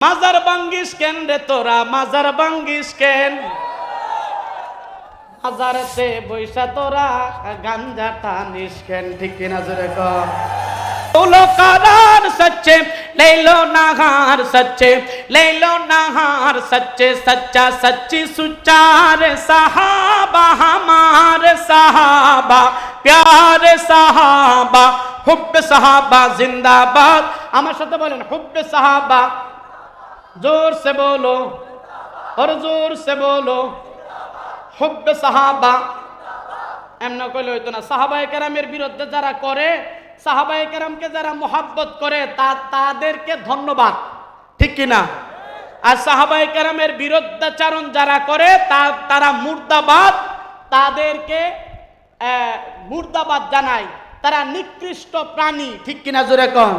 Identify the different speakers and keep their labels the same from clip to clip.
Speaker 1: মাজার ভাঙ্গিস কেন রে তোরা, মাজার ভাঙ্গিস কেন? মাজারেতে বৈশা তোরা গাঞ্জা টানিস কেন? ঠিক কিনা জোরে কর। बोलो करार सच्चे ले लो नहार सच्चे ले लो नहार सच्चे सच्चा सच्ची सुचार सहाबा हमारे सहाबा प्यारे सहाबा हुब्बे सहाबा जिंदाबाद। আমার সাথে বলেন हुब्बे सहाबा, जोर से बोलो और जोर से बोलो हुब्बे सहाबा। এমন কইলে হইতো না। সাহাবায়ে কেরামের বিরুদ্ধে যারা করে, সাহাবায়ে কেরামকে যারা মোহাব্বত করে তাদেরকে ধন্যবাদ, ঠিক কিনা? আর সাহাবায়ে কেরামের বিরুদ্ধাচারণ যারা করে তারা মুর্দাবাদ, তাদেরকে মুর্দাবাদ জানায়, তারা নিকৃষ্ট প্রাণী, ঠিক কিনা জোরে কন।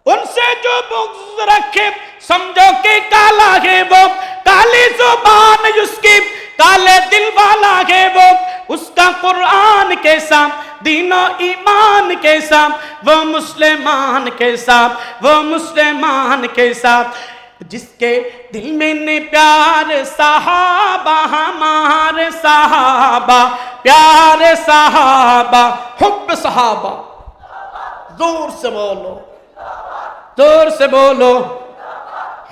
Speaker 1: उनसे जो बुग़्ज़ रखे समझो कि काला है वो, काली जुबान उसकी काले दिल वाला है वो, उसका कुरान कैसा दीनो ईमान कैसा, वो मुसलमान कैसा वो मुसलमान कैसा, जिसके दिल में ने प्यार सहाबा हमारे सहाबा प्यारे सहाबा हुब्ब सहाबा। जोर से बोलो, जोर से बोलो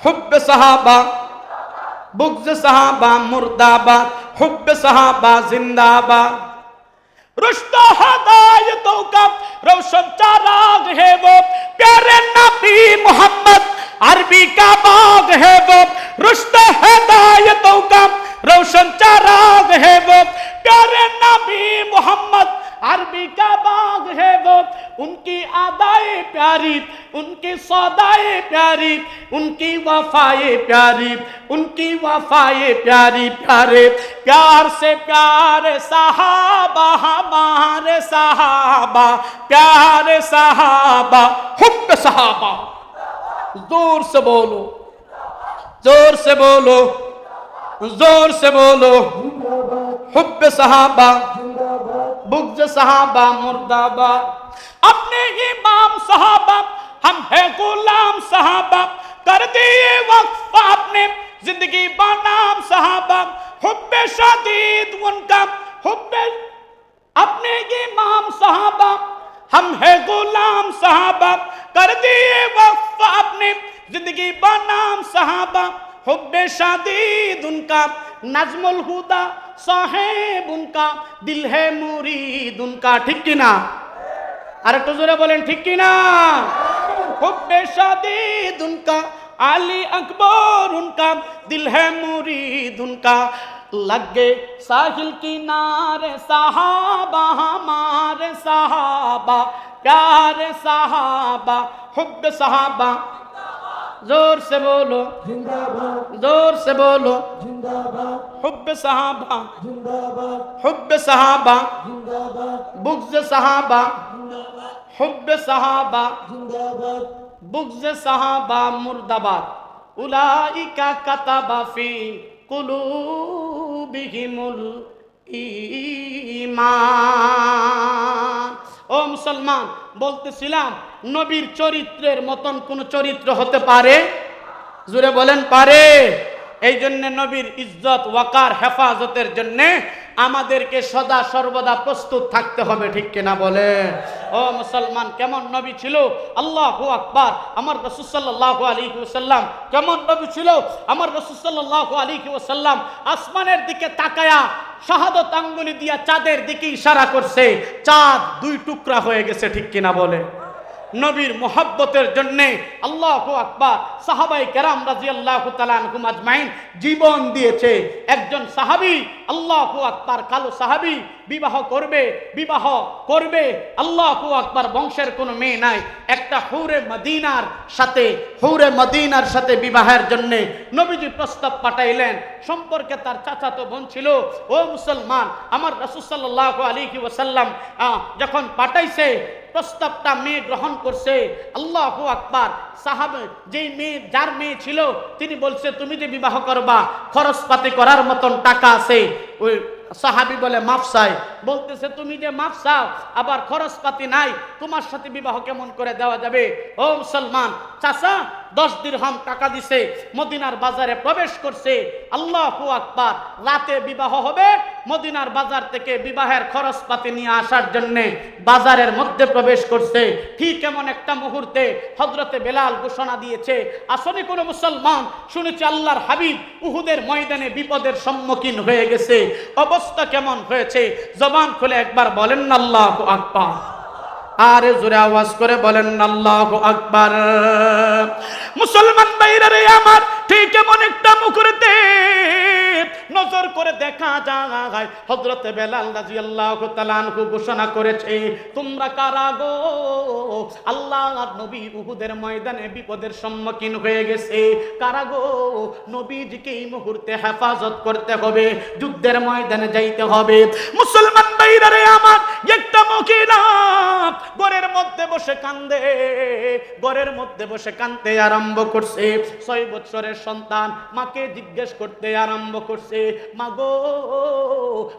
Speaker 1: हुब्ब सहाबा बुग़्ज़ सहाबा मुर्दाबाद हुब्ब सहाबा जिंदाबाद। रुश्द हदायतों का रोशन चराग है वो, प्यारे नबी मोहम्मद अरबी का बाग है वो, रुश्द हदायतों का रोशन चराग है वो, प्यारे नबी मोहम्मद अरबी का बाग है वो, उनकी आदाए प्यारी उनकी सौदाए प्यारी उनकी वफाए प्यारी उनकी वफाए प्यारी प्यारे प्यार से प्यारे सहाबा हमारे सहाबा प्यारे सहाबा हुब्ब सहाबा। जोर से बोलो, जोर से बोलो, जोर से बोलो हुब्ब सहाबा बुग़्ज़ सहाबा मुर्दाबाद। अपने इमाम सहाबा हम है गुलाम सहाबा, कर दिए वक्फ आपने जिंदगी बनाम सहाबा, हुब्बे शदीद उनका हुब्बे। अपने इमाम सहाबा हम है गुलाम सहाबा, कर दिए वक्फ आपने जिंदगी बनाम सहाबा, हुब्बे शदीद उनका नज़्मुल हुदा साहेब उनका, दिल है मुरीद उनका, ठीक किना? अरे तो जोरे बोलें ठीक किना? हुब्बे शदीद उनका अली अकबर उनका, दिल है मुरीद उनका, लगे साहिल किनारे सहाबा हमारे सहाबा प्यारे सहाबा हुब्बे सहाबा। जोर से बोलो जिंदाबाद, जोर से बोलो जिंदाबाद हुब्बे सहाबा जिंदाबाद हुब्बे सहाबा जिंदाबाद बुग़्ज़ सहाबा जिंदाबाद हुब्बे सहाबा जिंदाबाद बुग़्ज़ सहाबा मुर्दाबाद। उलाइका कतबा फी कुलूबिहिमुल ईमान। ও মুসলমান, বলতেছিলাম নবীর চরিত্রের মতন কোন চরিত্র হতে পারে? জোরে বলেন পারে? এই জন্য নবীর ইজ্জত ওয়াকার হেফাজতের জন্য আমাদেরকে সদা সর্বদা প্রস্তুত থাকতে হবে, ঠিক কিনা বলেন? ও মুসলমান, কেমন নবী ছিল? আল্লাহু আকবার। আমার রাসূল সাল্লাল্লাহু আলাইহি ওয়াসাল্লাম কেমন নবী ছিল? আমার রাসূল সাল্লাল্লাহু আলাইহি ওয়াসাল্লাম আসমানের দিকে তাকায়া শাহাদত আঙ্গুলি দিয়া চাঁদের দিকে ইশারা করছে, চাঁদ দুই টুকরা হয়ে গেছে, ঠিক কিনা বলে? নবীর মোহাব্বতের জন্য আল্লাহু আকবার সাহাবায়ে কেরাম রাদিয়াল্লাহু তাআলা আনহুম আজমাইন জীবন দিয়েছে। একজন সাহাবী আল্লাহু আকবার কালো সাহাবী বিবাহ করবে আল্লাহু আকবার, বংশের কোনো মেয়ে নাই, একটা হুরে মদিনার সাথে বিবাহের জন্য নবীজি প্রস্তাব পাঠাইলেন। সম্পর্কে তার চাচাতো বোন ছিল। ও মুসলমান, আমার রাসূল সাল্লাল্লাহু আলাইহি ওয়াসাল্লাম যখন পাঠাইছে প্রস্তাবটা মেয়ে গ্রহণ করছে। আল্লাহু আকবার। সাহাবে যেই মেয়ে যার মেয়ে ছিল তিনি বলছে তুমি যে বিবাহ করবা খরচপাতি করার মতন টাকা আছে, ওই সাহাবী বলে মাফ চাই। বলতেছে তুমি যে মাফ চাও আবার খরচপাতি নাই, তোমার সাথে বিবাহ কেমন করে দেওয়া যাবে? ও মুসলমান, চাচা 10 দিরহাম টাকা দিছে, মদিনার বাজারে প্রবেশ করছে। আল্লাহু আকবার, রাতে বিবাহ হবে, মদিনার বাজার থেকে বিবাহের খরচপাতি নিয়ে আসার জন্য বাজারের মধ্যে প্রবেশ করছে। ঠিক এমন একটা মুহূর্তে হযরতে বেলাল ঘোষণা দিয়েছে, আসলে কোন মুসলমান শুনেছি আল্লাহর হাবিব উহুদের ময়দানে বিপদের সম্মুখীন হয়ে গেছে। অবস্থা কেমন হয়েছে জবান খুলে একবার বলেন না আল্লাহু আকবার। আরে জোরে আওয়াজ করে বলেন আল্লাহু আকবার। মুসলমান ভাইরা রে আমার, ঠিক এমন একটা মুহূর্তে নজর করে দেখা যায় হযরতে বেলাল রাদিয়াল্লাহু তাআলা আনহু ঘোষণা করেছে, তোমরা কারা গো? আল্লাহর নবী উহুদের ময়দানে বিপদের সম্মুখীন হয়ে গেছে। কারা গো? নবীজিকে এই মুহূর্তে হেফাজত করতে হবে, যুদ্ধের ময়দানে যাইতে হবে। মুসলমান ভাইরা রে আমার, একটা মহিলা ঘরের মধ্যে বসে কান্দে, ঘরের মধ্যে বসে কাঁদতে আরম্ভ করছে। 6 বছরের সন্তান মাকে জিজ্ঞেস করতে আরম্ভ করছে, মা গো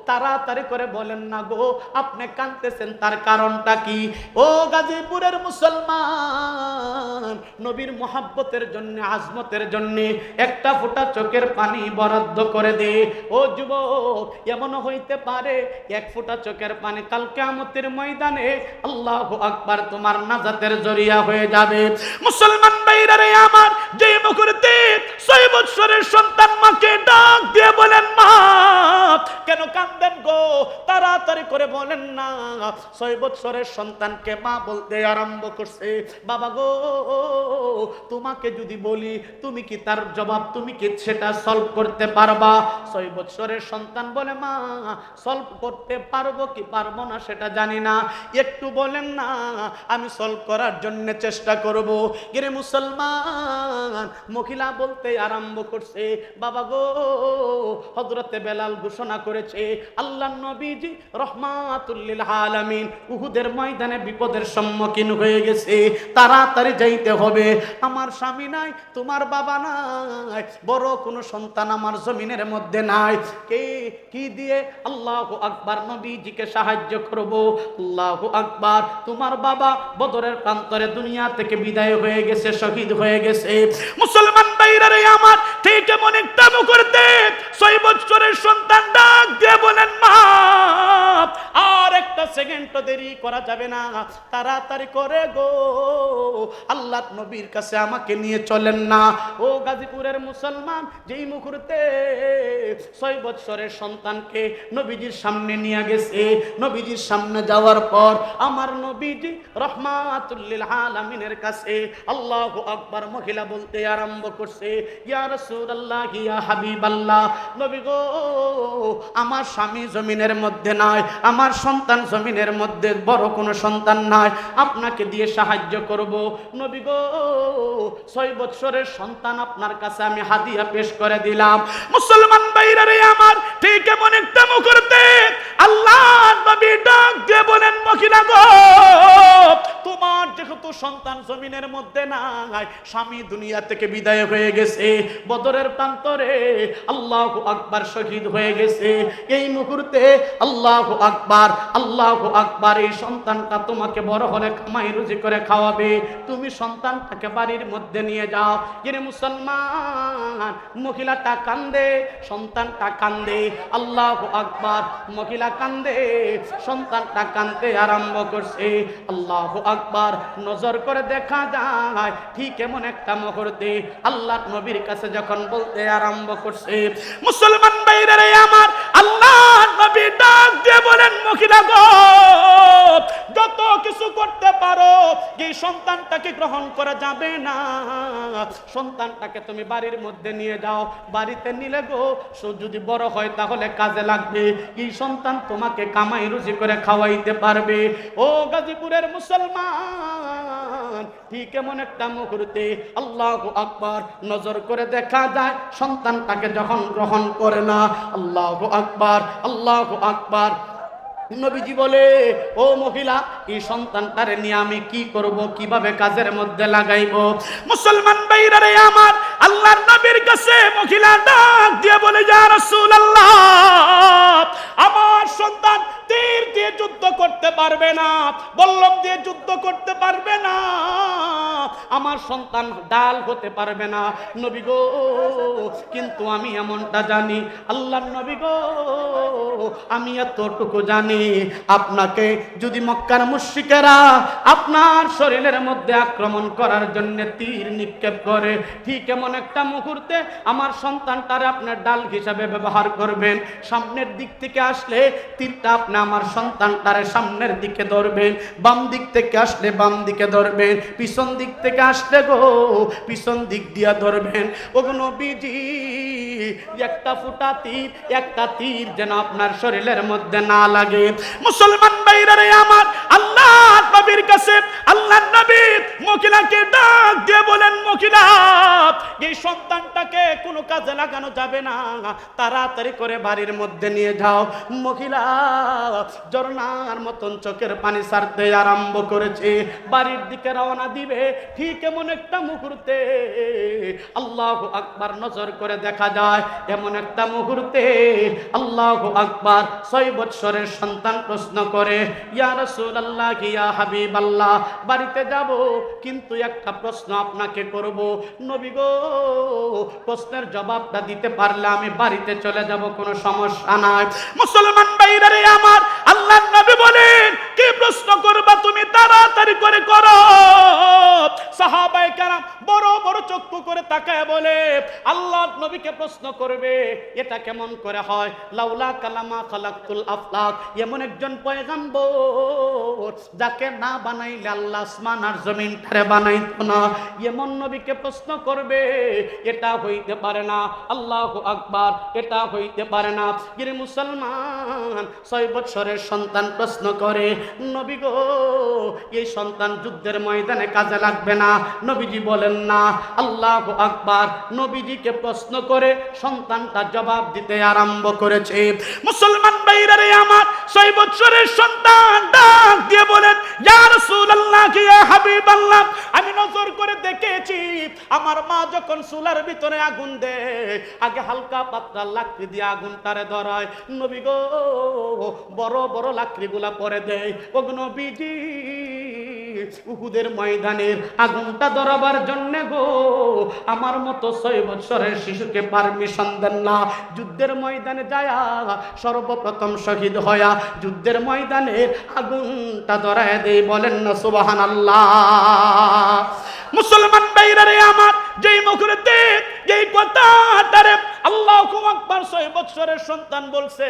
Speaker 1: তাড়াতাড়ি করে বলেন না গো, আপনি কাঁদতেছেন তার কারণটা কি? ও গাজীপুরের মুসলমান, নবীর মুহাব্বতের জন্য, আজমতের জন্য একটা ফোঁটা চোখের পানি বরাদ্দ করে দে। ও যুবক, এমন হইতে পারে এক ফোঁটা চোখের পানি কাল কিয়ামতের ময়দানে আল্লাহু আকবার তোমার নাজাতের জরিয়া হয়ে যাবে। মুসলমান ভাইরা রে আমার, যে মুহূর্তে 6 বছরের সন্তান মাকে ডাক দিয়ে বলেন, মা কেন কাঁদেন গো? তাড়াতাড়ি করে বলেন না। 6 বছরের সন্তানকে মা বলতে আরম্ভ করছে, বাবা গো তোমাকে যদি বলি তুমি কি তার জবাব, তুমি কি সেটা সলভ করতে পারবা? 6 বছরের সন্তান বলে, মা সলভ করতে পারবো কি পারবো না সেটা জানি না, একটু বলেন না, আমি সলভ করার জন্য চেষ্টা করব। গিরে মুসলমান, মহিলা বলতে আরম্ভ করছে, বাবা গো হযরতে বেলাল ঘোষণা করেছে আল্লাহর নবীজি রহমাতুল লিল আলামিন উহুদের ময়দানে বিপদের সম্মুখীন হয়ে গেছে, তাড়াতাড়ি যাইতে হবে। আমার স্বামী নাই, তোমার বাবা নাই, বড় কোনো সন্তান আমার জমিনের মধ্যে নাই, কে কি দিয়ে আল্লাহু আকবার নবীজিকে সাহায্য করব? আল্লাহু আকবার, তোমার বাবা বদরের প্রান্তরে দুনিয়া থেকে বিদায় হয়ে গেছে, শহীদ হয়ে গেছে। মুসলমান ভাইরা রে আমার, ঠিক এমন একটা মুহূর্তে 6 বছরের সন্তান ডাক দিয়ে বলেন, মা আর একটা সেকেন্ড দেরি করা যাবে না, তাড়াতাড়ি করে গো আল্লাহর নবীর কাছে আমাকে নিয়ে চলেন না। ও গাজীপুরের মুসলমান, যেই মুহূর্তে 6 বছরের সন্তানকে নবীজির সামনে নিয়ে গেছে, নবীজির সামনে যাওয়ার পর আমার নবীজি রহমাতুল লিল আলামিনের কাছে আল্লাহু আকবার মহিলা বলতে আরম্ভ করছে, ইয়া রাসূলুল্লাহ, ইয়া হাবিবাল্লাহ, নবী গো আমার স্বামী জমিনের মধ্যে নাই, আমার সন্তান জমিনের মধ্যে বড় কোনো সন্তান নাই, আপনাকে দিয়ে সাহায্য করব। নবী গো 6 বছরের সন্তান আপনার কাছে আমি হাদিয়া পেশ করে দিলাম। মুসলমান ভাইরা রে আমার, ঠিক এমন একটা মুহূর্তে আল্লাহর নবী ডাক দিয়ে বলেন, মহিলা গো তোমার যেহেতু সন্তান জমিনের মধ্যে নাই, স্বামী দুনিয়া থেকে বিদায় হয়ে গেছে, বদরের প্রান্তরে আল্লাহু আকবার শহীদ হয়ে গেছে, এই মুহূর্তে আল্লাহু আকবার, আল্লাহু আকবার, এই সন্তানটা তোমাকে বড় হলে কামাই রুজি করে খাওয়াবে, তুমি সন্তানটাকে বাড়ির মধ্যে নিয়ে যাও। যিনি মুসলমান, মহিলাটা কান্দে, সন্তানটা কান্দে, আল্লাহু আকবার, মহিলা কান্দে, সন্তানটা কান্দতে আরম্ভ করছে। আল্লাহু আকবার, নজর করে দেখা যায় ঠিক এমন একটা মুহূর্তে আল্লাহর নবীর কাছে যখন বলতে আরম্ভ করছে, মুসলমান ভাইরা রে আমার, আল্লাহর নবী ডাক দিয়ে বলেন, মহিলা গো যত কিছু করতে পারো এই সন্তানটাকে গ্রহণ করা যাবে না, সন্তানটাকে তুমি বাড়ির মধ্যে নিয়ে যাও, বাড়িতে নিলে গো যদি বড় হয় তাহলে কাজে লাগবে, এই সন্তান তোমাকে কামাই রুজি করে খাওয়াইতে পারবে। ও গাজীপুরের মুসলমান, ঠিক এমন একটা মুহূর্তে আল্লাহু আকবার, নজর করে দেখা যায় সন্তানটাকে যখন গ্রহণ করে না, আল্লাহু আকবার, আল্লাহু আকবার, নবীজি বলে, ও মহিলা এই সন্তানটারে নিয়ে আমি কি করব, কিভাবে কাজের মধ্যে লাগাইব? মুসলমান ভাইরা রে আমার, আল্লাহর নবীর কাছে মহিলা ডাক দিয়ে বলে, ইয়া রাসূলুল্লাহ, আমার সন্তান তীর দিয়ে যুদ্ধ করতে পারবে না, বল্লম দিয়ে যুদ্ধ করতে পারবে না, আমার সন্তান ডাল হতে পারবে না নবী গো, কিন্তু আমি এমনটা জানি আল্লাহর নবী গো, আমি এতটুকু জানি আপনাকে যদি মক্কার মুশরিকেরা আপনার শরীরের মধ্যে আক্রমণ করার জন্য তীর নিক্ষেপ করে, ঠিক এমন একটা মুহূর্তে আমার সন্তানটারে আপনার ডাল হিসাবে ব্যবহার করবেন। সামনের দিক থেকে আসলে তীরটা আপনি আমার সন্তানটারে সামনের দিকে ধরবেন, বাম দিক থেকে আসলে বাম দিকে ধরবেন, পিছন দিক থেকে আসলে গো পিছন দিক দিয়া ধরবেন। ওগো নবীজি, একটা ফুটা তীর, একটা তীর যেন আপনার শরীরের মধ্যে না লাগে। মুসলমান ভাইরা রে আমার, আল্লাহর নবীর কাছে আল্লাহর নবী মহিলাকে ডাক দিয়ে বলেন, মহিলা, এই সন্তানটাকে কোনো কাজে লাগানো যাবে না, তাড়াতাড়ি করে বাড়ির মধ্যে নিয়ে যাও। মহিলা ঝর্ণার মতন চোখের পানি ছাড়তে আরম্ভ করেছে, বাড়ির দিকে রওনা দিবে। ঠিক এমন একটা মুহূর্তে আল্লাহু আকবার নজর করে দেখা যায়, এমন একটা মুহূর্তে আল্লাহু আকবার 6 বছরের সন্তান প্রশ্ন করে, ইয়া রাসূলুল্লাহ, ইয়া হাবিবাল্লাহ, বাড়িতে যাব কিন্তু একটা প্রশ্ন আপনাকে করব নবী গো, প্রশ্নের জবাবটা দিতে পারলে আমি বাড়িতে চলে যাব, কোনো সমস্যা নাই। মুসলমান ভাইরা রে আমার, আল্লাহর নবী বলেন, কি প্রশ্ন করবা তুমি, তাড়াতাড়ি করে করো। সাহাবায়ে কেরাম বড় বড় চক্ষু করে তাকায় বলে, আল্লাহর নবীকে প্রশ্ন করবে, এটা কেমন করে হয়? লাউলা কালামা খালাকতুল আফলাক, এমন একজন পয়গম্বর যাকে না বানাইলে আল্লাহ আসমান আর জমিনটারে বানাইতো না, এমন নবীকে প্রশ্ন করবে, এটা হইতে পারে না। আল্লাহু আকবার, এটা হইতে পারে না। গিরে মুসলমান, 6 বছরের সন্তান প্রশ্ন করে, নবী গো, এই সন্তান যুদ্ধের ময়দানে কাজে লাগবে না? নবীজি বলেন না। আল্লাহু আকবার, নবীজিকে প্রশ্ন করে সন্তানটা জবাব দিতে আরম্ভ করেছে। মুসলমান ভাইরা রে আমার, 6 বছরের সন্তান ডাক দিয়ে বলেন, ইয়া রাসূলুল্লাহ, ইয়া হাবিবাল্লাহ, আমি নজর করে দেখেছি আমার মা যখন চুলার ভিতরে আগুন দেয়, আগে হালকা পাতলা লাকড়ি দিয়ে আগুনটারে ধরায়, নবী গো, বড় বড় লাকড়িগুলা পরে দেয়। ও নবীজি, উহুদের ময়দানের আগুনটা ধরাবার জন্য গো আমার মতো 6 বছরের শিশুকে পারমিশন দেন না। যুদ্ধের ময়দানে যায় সর্বপ্রথম শহীদ হয়া যুদ্ধের ময়দানের আগুনটা ধরায় দেয়, বলেন না সুবহানাল্লাহ। মুসলমান ভাইরা রে আমার, যেই মুহূর্তে যেই কথাটারে আল্লাহু আকবার 6 বছরের সন্তান বলছে,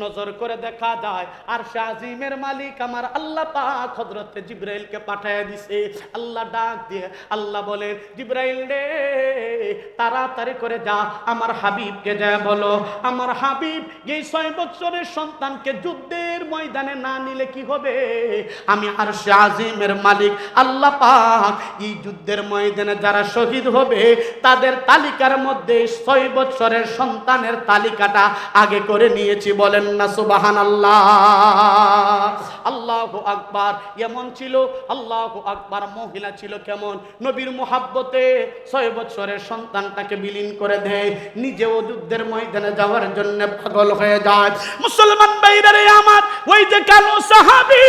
Speaker 1: নজর করে দেখা যায় আরশে আজিমের মালিক আমার আল্লাহ পাক হযরতে জিবরাইলকে পাঠিয়ে দিয়েছে। আল্লাহ ডাক দিয়ে আল্লাহ বলেন, জিবরাইল রে, তাড়াতাড়ি করে যা আমার হাবিবকে যায় বলো, আমার হাবিব এই 6 বছরের সন্তানকে যুদ্ধের ময়দানে না নিলে কি হবে? আমি আরশে আজিমের মালিক আল্লাহ পাক এই যুদ্ধের ময়দানে যারা শহীদ হবে তাদের তালিকার মধ্যে 6 বছরের সন্তানের তালিকাটা আগে করে নিয়েছি, বলেন না সুবহানাল্লাহ। আল্লাহু আকবার। এমন ছিল, আল্লাহু আকবার, মহিলা ছিল কেমন, নবীর মুহাব্বতে 6 বছরের সন্তানটাকে বিলীন করে দেয়, নিজেও যুদ্ধের ময়দানে যাওয়ার জন্য পাগল হয়ে যায়। মুসলমান ভাইরা রে আমার, ওই যে কালো সাহাবী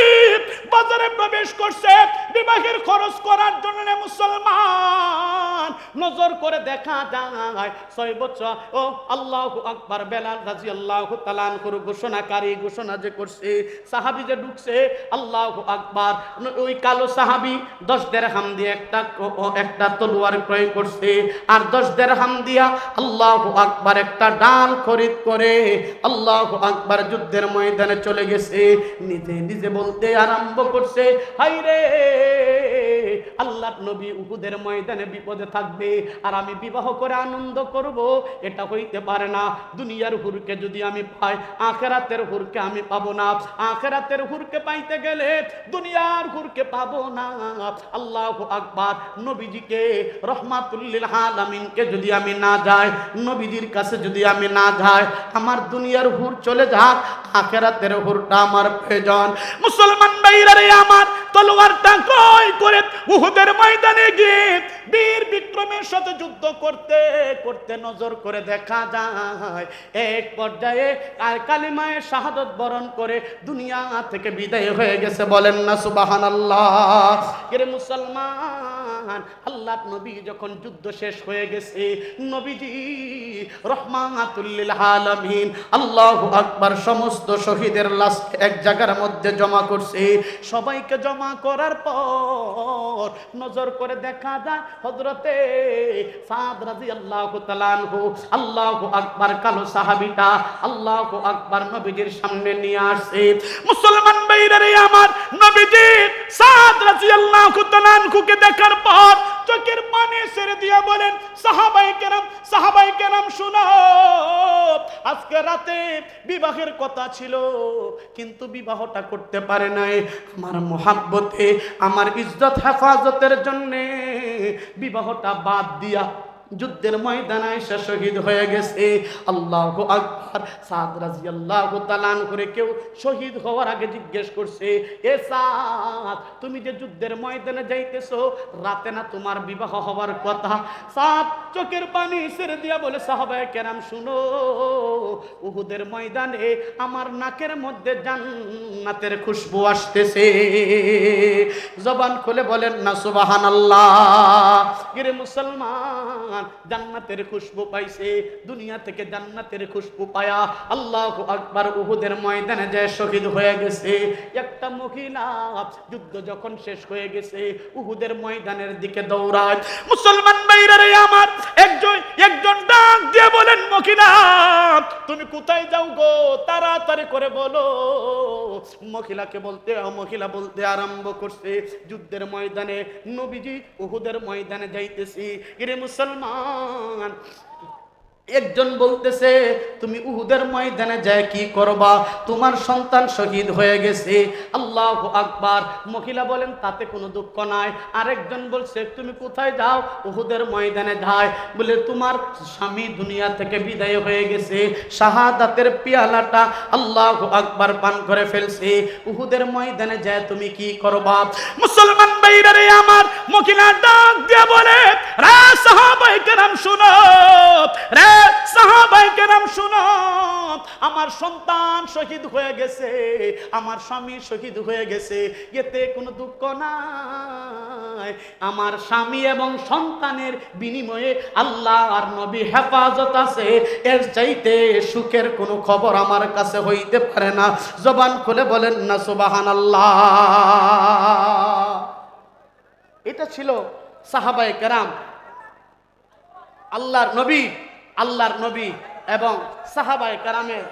Speaker 1: বাজারে প্রবেশ করছে বিবাহের খরচ করার জন্য, মুসলমান নজর করে দেখা যায় 6 বছর। ও আল্লাহু আকবার, বেলাল রাদিয়াল্লাহু তাআলা আনহুর ঘোষণাকারী ঘোষণা যে করছে, সাহাবী যে ঢুকছে, আল্লাহু আকবার, ওই কালো সাহাবী 10 দিরহাম দিয়ে একটা তলোয়ার ক্রয় করছে, আর 10 দিরহাম দিয়া আল্লাহু আকবার একটা ডাল খরিদ করে আল্লাহু আকবার যুদ্ধের ময়দানে চলে গেছে। নিজে নিজে বলতে আরম্ভ করছে, হায়রে, আল্লাহর নবী উহুদের ময়দানে বিপদে থাকবে আর আমি বিবাহ করে আনন্দ করব, এটা হইতে পারে না। দুনিয়ার হুরকে যদি আমি পাই, আখিরাতের হুরকে আমি পাবো না। আখিরাতের হুরকে পাইতে গেলে দুনিয়ার হুরকে পাবো না। আল্লাহু আকবার। নবীজিকে রহমাতুল লিল আলামিনকে যদি আমি না যাই, নবীজির কাছে যদি আমি না যাই, আমার দুনিয়ার হুর চলে যাক, আখিরাতের হুরটা আমার প্রয়োজন। মুসলমান ভাইরা রে আমার, তলোয়ারটা ক্রয় করে উহুদের ময়দানে গিয়ে বীর বিক্রমে দুশ্মনের সাথে যুদ্ধ করতে করতে নজর করে দেখা যায় এক পর্যায়ে আর কালিমায়ে শাহাদাত বরণ করে দুনিয়া থেকে বিদায় হয়ে গেছে। বলেন না সুবহানাল্লাহ। এর মুসলমান, আল্লাহর নবী যখন যুদ্ধ শেষ হয়ে গেছে, নবীজি রহমাতুল লিল আলামিন আল্লাহু আকবার সমস্ত শহীদের লাশ এক জায়গার মধ্যে জমা করছে। সবাইকে জমা করার পর নজর করে দেখা যায় হযরতে সাদ রাদিয়াল্লাহু তাআলা আনহু আল্লাহু আকবার কালো সাহাবীটা আল্লাহু আকবার নবীজির সামনে নিয়ে আসছে। মুসলমান ভাইরা রে আমার, নবীজি সাদ রাদিয়াল্লাহু তাআলা আনহুকে দেখার পর চোখের পানি ছেড়ে দিয়ে বলেন, সাহাবায়ে কেরাম শুনো, আজকে রাতে বিবাহের কথা ছিল কিন্তু বিবাহটা করতে পারে নাই। আমার মোহাব্বতে, আমার ইজ্জত হেফাজতের জন্য বিবাহটা বাদ দিয়া যুদ্ধের ময়দানে এসে শহীদ হয়ে গেছে। আল্লাহু আকবার। সাদ রাদিয়াল্লাহু তাআলা করে কেউ শহীদ হওয়ার আগে জিজ্ঞেস করছে, এ সাদ, তুমি যে যুদ্ধের ময়দানে যাইতেছো, রাতে না তোমার বিবাহ হওয়ার কথা? সাদ চোখের পানি ছেড়ে দিয়া বলে, সাহাবায়ে কেরাম শুনো, উহুদের ময়দানে আমার নাকের মধ্যে জান্নাতের খুশবু আসতেছে। জবান খুলে বলেন না সুবহানাল্লাহ। গিরে মুসলমান, জান্নাতের খুশবু পাইছে, দুনিয়া থেকে জান্নাতের খুশবু পায়া আল্লাহু আকবার উহুদের ময়দানে যায় শহীদ হয়ে গেছে। একটা মহিলা যুদ্ধ যখন শেষ হয়ে গেছে উহুদের ময়দানের দিকে দৌড়ায়। মুসলমান ভাইরা রে আমার, একজন ডাক দিয়ে বলেন, মহিলা তুমি কোথায় যাও গো, তাড়াতাড়ি করে বলো। মহিলা বলতে আরম্ভ করছে, যুদ্ধের ময়দানে নবীজি উহুদের ময়দানে যাইতেছি। এরে মুসলমান, একজন বলতেছে, তুমি উহুদের ময়দানে যায় কি করবা? তোমার সন্তান শহীদ হয়ে গেছে। আল্লাহু আকবার। মহিলা বলেন, তাতে কোনো দুঃখ নাই। আরেকজন বলছে, তুমি কোথায় যাও? উহুদের ময়দানে যায়। বলে, তোমার স্বামী দুনিয়া থেকে বিদায় হয়ে গেছে, শাহাদাতের পেয়ালাটা আল্লাহু আকবার পান করে ফেলছে। উহুদের ময়দানে যায় তুমি কি করবা? মুসলমান ভাইরা রে আমার, মহিলা ডাক দিয়ে বলে, রে সাহাবায়ে কেরাম শুনো, রে সাহাবায়ে কেরাম শুনো, আমার সন্তান শহীদ হয়ে গেছে, আমার স্বামী শহীদ হয়ে গেছে, এতে কোনো দুঃখ নাই। আমার স্বামী এবং সন্তানের বিনিময়ে আল্লাহ আর নবী হেফাজত আছে, এর চাইতে সুখের কোনো খবর আমার কাছে হইতে পারে না। জবান খুলে বলেন না সুবহানাল্লাহ। এটা ছিল সাহাবায়ে কেরাম, আল্লাহর নবী এবং সাহাবায়ে কেরামের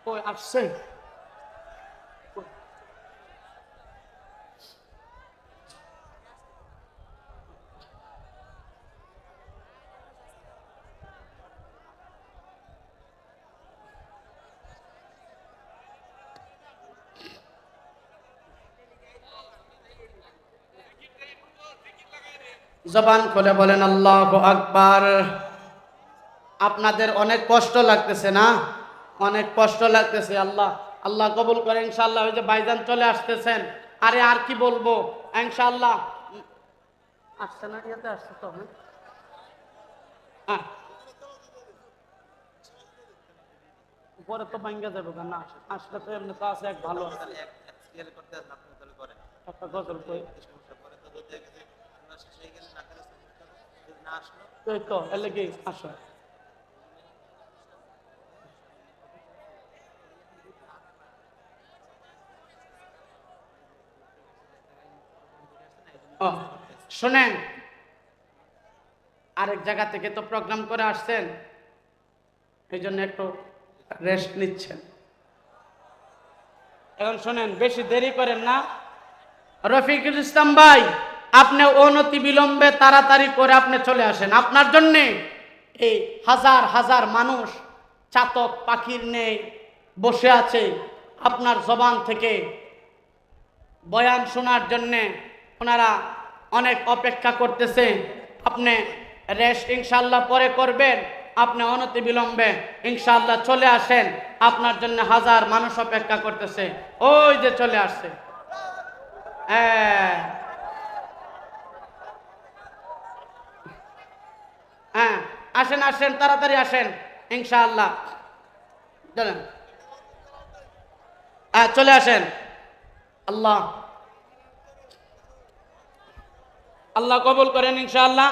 Speaker 1: কই আসছে। জবান খুলে বলেন আল্লাহু আকবার। আপনাদের অনেক কষ্ট লাগতেছে না? অনেক কষ্ট লাগতেছে। আল্লাহ কবুল করে ইনশাআল্লাহ। ওই যে ভাইজান চলে আসতেছেন, আরে আর কি বলবো, ইনশাআল্লাহ আসছে না, ইয়াতে আসছে তো। হ্যাঁ, পরে তো ভাঙ্গা যাবে না, আসলে তো এমনি তো আছে এক ভালো একটা গজল কই তো এলে কি আসো। শোনেন, আরেক জায়গা থেকে তো প্রোগ্রাম করে আসছেন, এই জন্য একটু রেস্ট নিচ্ছেন। এখন শোনেন, বেশি দেরি করেন না। রফিকুল ইসলাম ভাই, আপনি অনতি বিলম্বে তাড়াতাড়ি করে আপনি চলে আসেন। আপনার জন্যে এই হাজার হাজার মানুষ চাতক পাখির নেই বসে আছে, আপনার জবান থেকে বয়ান শোনার জন্যে ওনারা অনেক অপেক্ষা করতেছে। আপনি রেস্ট ইনশাআল্লাহ পরে করবেন, আপনি অনতি বিলম্বে ইনশাআল্লাহ চলে আসেন, আপনার জন্য হাজার মানুষ অপেক্ষা করতেছে। ওই যে চলে আসছে। হ্যাঁ হ্যাঁ, আসেন আসেন, তাড়াতাড়ি আসেন ইনশাআল্লাহ। চলেন, হ্যাঁ চলে আসেন। আল্লাহ আল্লাহ কবুল করেন ইনশাআল্লাহ।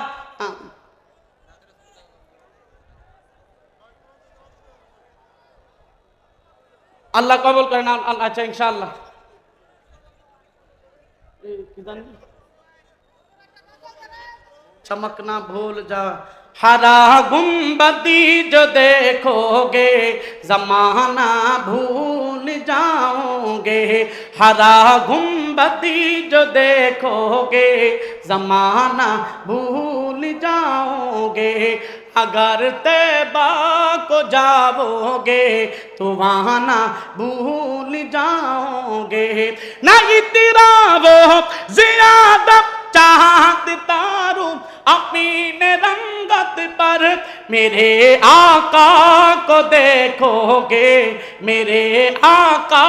Speaker 1: আল্লাহ কবুল করেন। আচ্ছা ইনশাআল্লাহ। কি জানি चमकना भूल जा, हरा गुम्बदी जो देखोगे जमाना भूल जाओगे, हरा गुम्बदी जो देखोगे जमाना भूल जाओगे, अगर तैबा को जाओगे तो वहाँ ना भूल जाओगे, नहीं तेरा वो ज़ियादा चाहता हूँ अपनी रंगत पर, मेरे आका को देखोगे, मेरे आका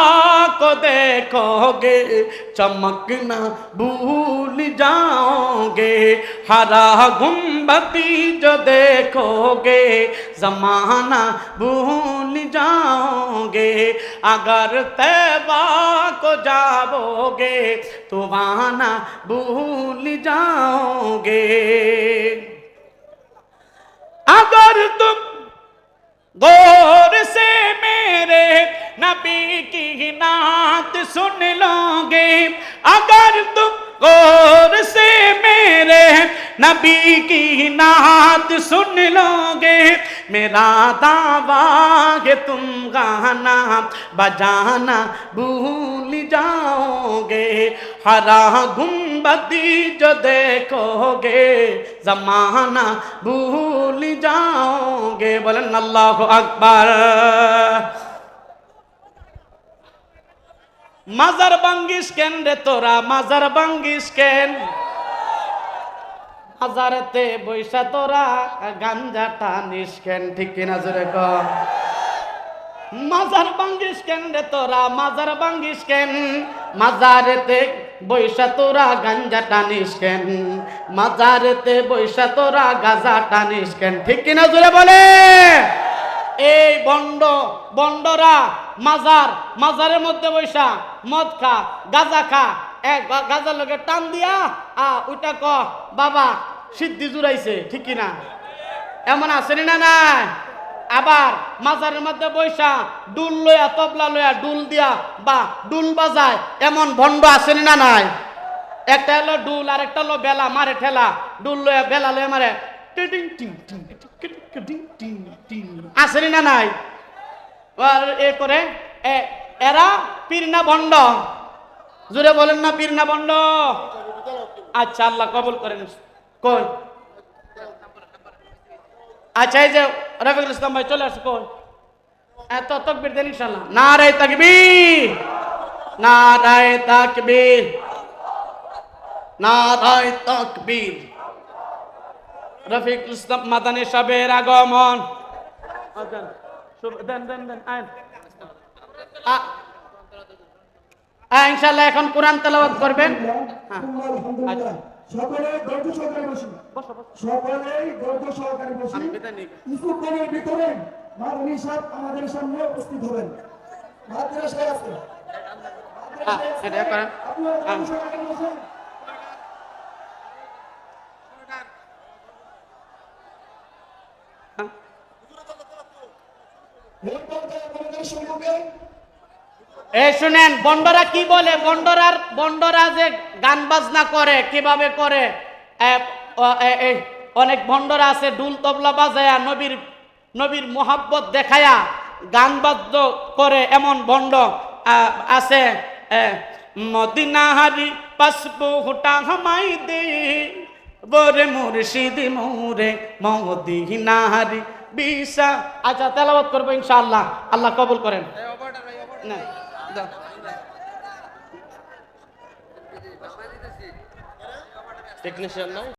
Speaker 1: को देखोगे चमकना भूल जाओगे, हरा गुम्बदी जो देखोगे जमाना भूल जाओगे, अगर तैबा को जाओगे तो वहाँ ना भूल जाओगे, अगर तुम गौर से मेरे नबी की नात सुन लोगे, अगर तुम गौर से मेरे नबी की नात सुन लोगे, मेरा दावा है तुम गाना बजाना भूल जाओगे, हरा गुम्बदी जो देखोगे जमाना भूल जाओगे। बोलें अल्लाह আকবার। মাজার ভাঙ্গিস কেন রে তোরা, মাজার ভাঙ্গিস কেন? মাজারেতে বৈশা তোরা গাঞ্জা টানিস কেন? ঠিক কিনা জোরে কর। মাজার ভাঙ্গিস কেন রে তোরা, মাজার ভাঙ্গিস কেন? মাজারেতে বৈশা তোরা গাঞ্জা টানিস কেন? মাজারেতে বৈশা তোরা গাঁজা টানিস কেন? ঠিক কিনা জোরে বলে। এই বন্ডরা মাজারের মধ্যে বৈশা মদ খা, গাঁজা খা, গাঁজার লোকে টান দিয়া ওইটা ক বাবা সিদ্ধি জুড়াইছে। ঠিক কিনা? এমন আসেনি না নাই? আবার মাজারের মধ্যে বৈশা ডুল লইয়া তবলা লইয়া ডুল দিয়া বা ডুল বাজায় এমন ভণ্ড আসেনি না নাই? একটা হলো ডুল আর একটা হলো বেলা মারে ঠেলা, ডুল লইয়া বেলা লইয়া মারে আসেনি না নাই? এ করে এরা পীর না ভণ্ড? জোরে বলেন না, পীর না ভণ্ড? আচ্ছা আল্লাহ কবুল করেন। কই আচ্ছা এই যে রফিকুল ইসলাম ভাই চলে আসছে, কই এত তাকবীর দেন ইনশাআল্লাহ। নারে তাকবীর, নারে তাকবীর, নারে তাকবীর। রফিকুল ইসলাম মাদানী সাহেবের আগমন। দেন দেন দেন ইনশাআল্লাহ এখন কোরআন তেলাওয়াত করবেন। আচ্ছা
Speaker 2: সকলে ধৈর্য সহকারে বসুন, সকলেই ধৈর্য সহকারে বসুন। কিছুক্ষণের ভিতরে মাদানী সাহেব আমাদের সামনে উপস্থিত হবেন। মাদানী সাহেব আছে,
Speaker 1: এটা করেন।
Speaker 2: আপনারা ধৈর্য সহকারে বসুন।
Speaker 1: এই শুনেন বন্ডরা কি বলে, বন্ডরা যে গান বাজনা করে কিভাবে করে। অনেক বন্ডরা আছে ডুল তবলা বাজায়া নবীর মোহাব্বত দেখায়া গান বাদ্য করে, এমন বন্ড আছে। মদিনাহারি পাসপো হুটা হামাই দে বরে মুর্শিদ মোরে মদিনাহারি বিশা। আচ্ছা তেলাওয়াত করবো ইনশাআল্লাহ, আল্লাহ কবুল করেন। না টেকনিশিয়ান না